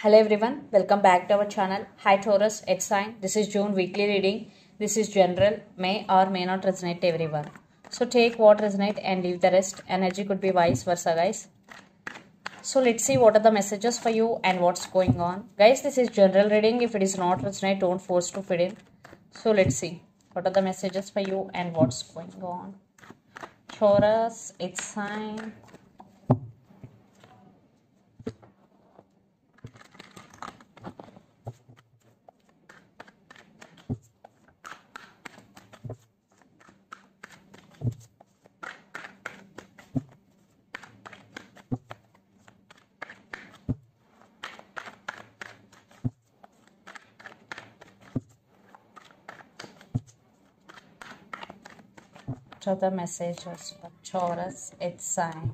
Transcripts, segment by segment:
Hello everyone, welcome back to our channel. Hi Taurus, it's sign. This is June weekly reading. This is general, may or may not resonate to everyone. So take what resonate and leave the rest. Energy could be vice versa, guys. So let's see what are the messages for you and what's going on. Guys, this is general reading. If it is not resonate, don't force to fit in. So let's see what are the messages for you and what's going on. Taurus, it's sign. To the messages for Taurus, it's sign.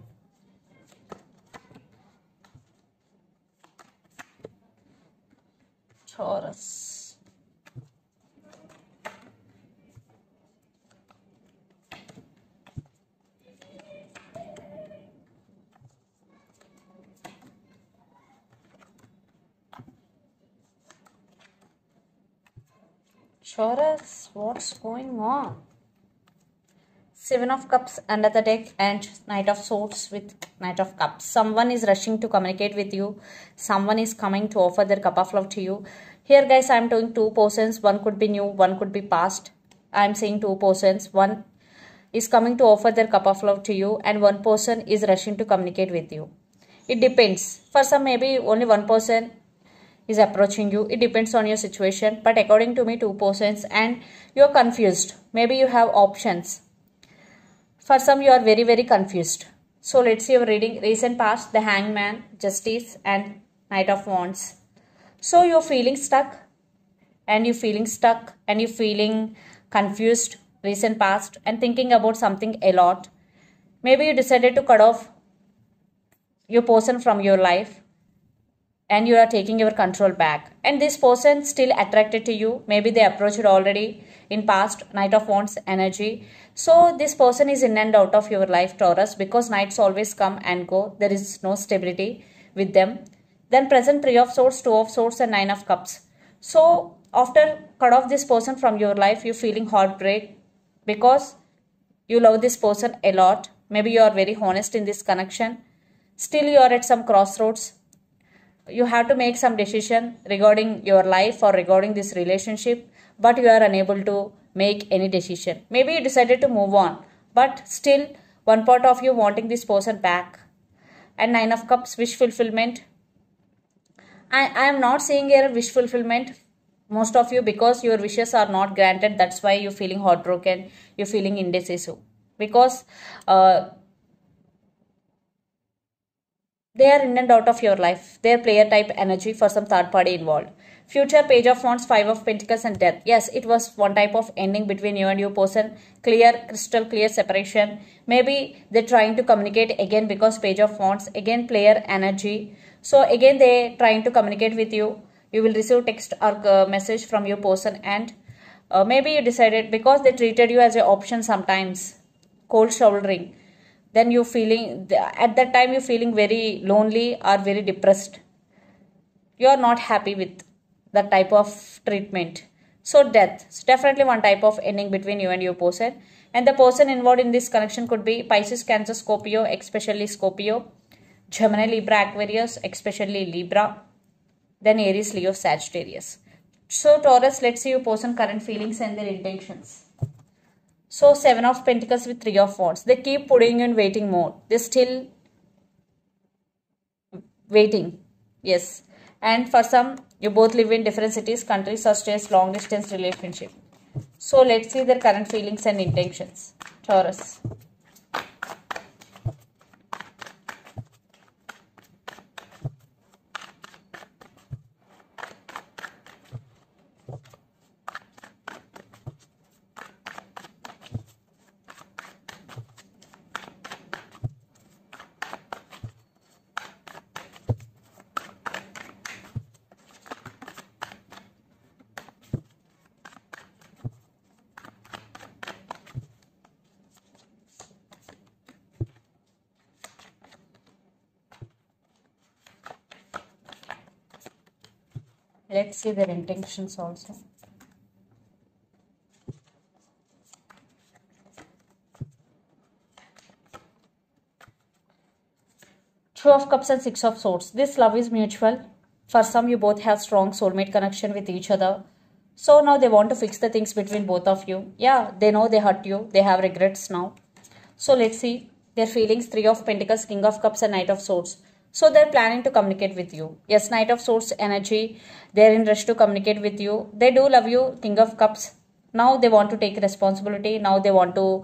Taurus. Taurus, what's going on? Seven of Cups under the deck and Knight of Swords with Knight of Cups. Someone is rushing to communicate with you. Someone is coming to offer their cup of love to you. Here guys, I am doing two persons. One could be new, one could be past. I am saying two persons. One is coming to offer their cup of love to you and one person is rushing to communicate with you. It depends. For some, maybe only one person is approaching you. It depends on your situation. But according to me, two persons and you are confused. Maybe you have options. For some, you are very confused. So let's see your reading. Recent past, the Hangman, Justice and Knight of Wands. So you're feeling stuck and you're feeling confused. Recent past and thinking about something a lot. Maybe you decided to cut off your person from your life and you are taking your control back. And this person still attracted to you. Maybe they approached already in past. Knight of Wands energy. So this person is in and out of your life, Taurus, because knights always come and go. There is no stability with them. Then present, Three of Swords, Two of Swords and Nine of Cups. So after cut off this person from your life, you're feeling heartbreak because you love this person a lot. Maybe you are very honest in this connection. Still you are at some crossroads. You have to make some decision regarding your life or regarding this relationship, but you are unable to make any decision. Maybe you decided to move on, but still one part of you wanting this person back. And Nine of Cups, wish fulfillment. I am not seeing here wish fulfillment, most of you, because your wishes are not granted. That's why you're feeling heartbroken, you're feeling indecisive, because they are in and out of your life. They are player type energy for some third party involved. Future, Page of Wands, Five of Pentacles and Death. Yes, it was one type of ending between you and your person. Clear, crystal clear separation. Maybe they're trying to communicate again because Page of Wands, again player energy. So again they're trying to communicate with you. You will receive text or message from your person and maybe you decided because they treated you as an option sometimes. Cold shouldering. Then you're feeling, at that time you're feeling very lonely or very depressed. You are not happy with that type of treatment. So death, it's definitely one type of ending between you and your person. And the person involved in this connection could be Pisces, Cancer, Scorpio, especially Scorpio, Gemini, Libra, Aquarius, especially Libra, then Aries, Leo, Sagittarius. So Taurus, let's see your person current feelings and their intentions. So Seven of Pentacles with Three of Wands. They keep putting you in waiting mode. They're still waiting. Yes. And for some, you both live in different cities, countries or states, long distance relationship. So let's see their current feelings and intentions. Taurus. Let's see their intentions also. Two of Cups and Six of Swords. This love is mutual. For some, you both have strong soulmate connection with each other. So now they want to fix the things between both of you. Yeah, they know they hurt you. They have regrets now. So let's see their feelings. Three of Pentacles, King of Cups and Knight of Swords. So they're planning to communicate with you. Yes, Knight of Swords energy. They're in rush to communicate with you. They do love you, King of Cups. Now they want to take responsibility. Now they want to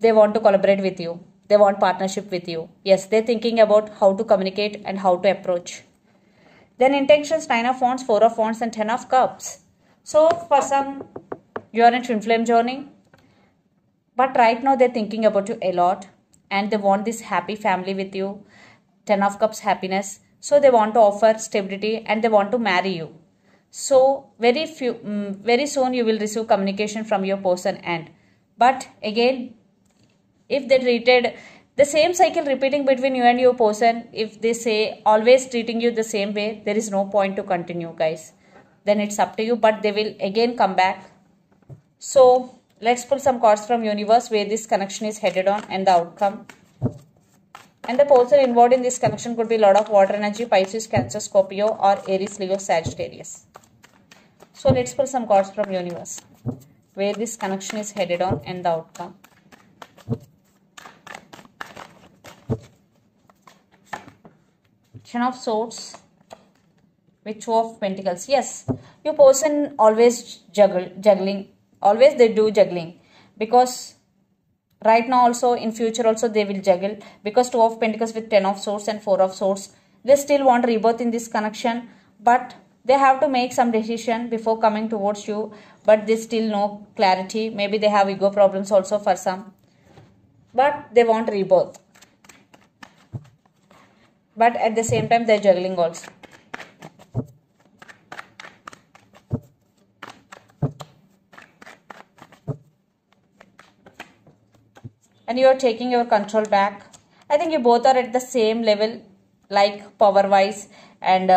collaborate with you. They want partnership with you. Yes, they're thinking about how to communicate and how to approach. Then intentions, 9 of Wands, 4 of Wands and 10 of Cups. So for some, you are in twin flame journey. But right now they're thinking about you a lot. And they want this happy family with you. 10 of Cups happiness. So they want to offer stability and they want to marry you. So very soon you will receive communication from your person end. But again, if they treated the same cycle repeating between you and your person, if they say always treating you the same way, there is no point to continue, guys. Then it's up to you, but they will again come back. So let's pull some cards from universe where this connection is headed on and the outcome. And the person involved in this connection could be a lot of water energy, Pisces, Cancer, Scorpio or Aries, Leo, Sagittarius. So let's pull some cards from universe where this connection is headed on and the outcome. Ten of Swords with Two of Pentacles. Yes, your person always juggling. Always they do juggling. Because right now also, in future also they will juggle. Because Two of Pentacles with 10 of Swords and 4 of Swords. They still want rebirth in this connection. But they have to make some decision before coming towards you. But they still no clarity. Maybe they have ego problems also for some. But they want rebirth. But at the same time, they're juggling also. And you are taking your control back. I think you both are at the same level, like power-wise. And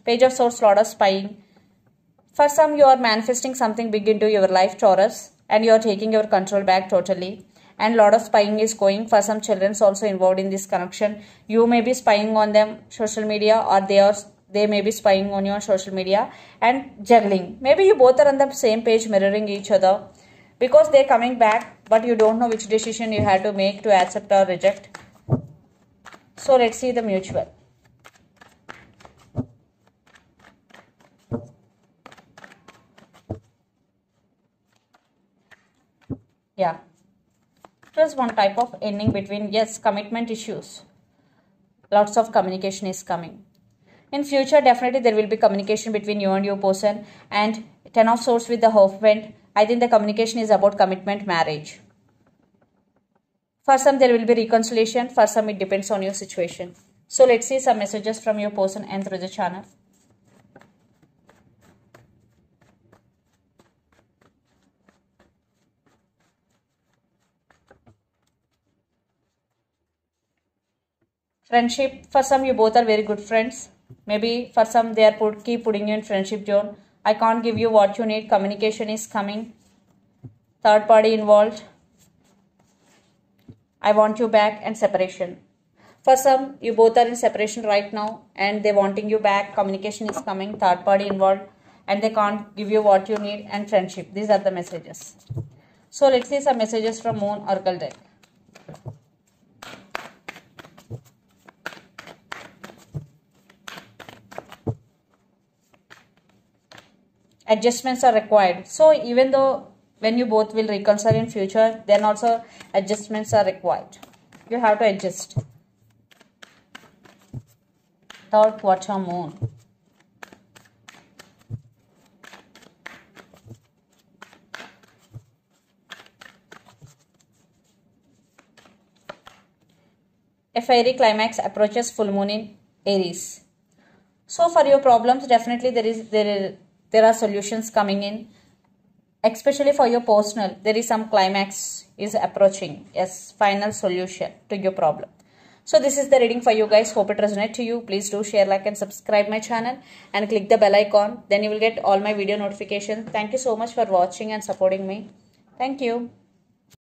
Page of Swords, Lord of Spying. For some, you are manifesting something big into your life, Taurus. And you are taking your control back totally. And lot of spying is going. For some children also involved in this connection. You may be spying on them social media or they may be spying on you on social media and juggling. Maybe you both are on the same page mirroring each other because they're coming back but you don't know which decision you have to make to accept or reject. So let's see the mutual. Yeah. There's one type of ending between, yes, commitment issues. Lots of communication is coming. In future, definitely there will be communication between you and your person. And 10 of Swords with the Hierophant. I think the communication is about commitment, marriage. For some, there will be reconciliation. For some, it depends on your situation. So let's see some messages from your person and through the channel. Friendship, for some you both are very good friends. Maybe for some they are keep putting you in friendship zone. I can't give you what you need. Communication is coming. Third party involved. I want you back and separation. For some you both are in separation right now and they wanting you back. Communication is coming. Third party involved and they can't give you what you need and friendship. These are the messages. So let's see some messages from Moon Oracle deck. Adjustments are required. So even though when you both will reconcile in future, then also adjustments are required. You have to adjust. Third quarter moon. A fiery climax approaches full moon in Aries. So for your problems, definitely there are solutions coming in. Especially for your personal, there is some climax is approaching. Yes, final solution to your problem. So this is the reading for you guys. Hope it resonates to you. Please do share, like and subscribe my channel and click the bell icon. Then you will get all my video notifications. Thank you so much for watching and supporting me. Thank you.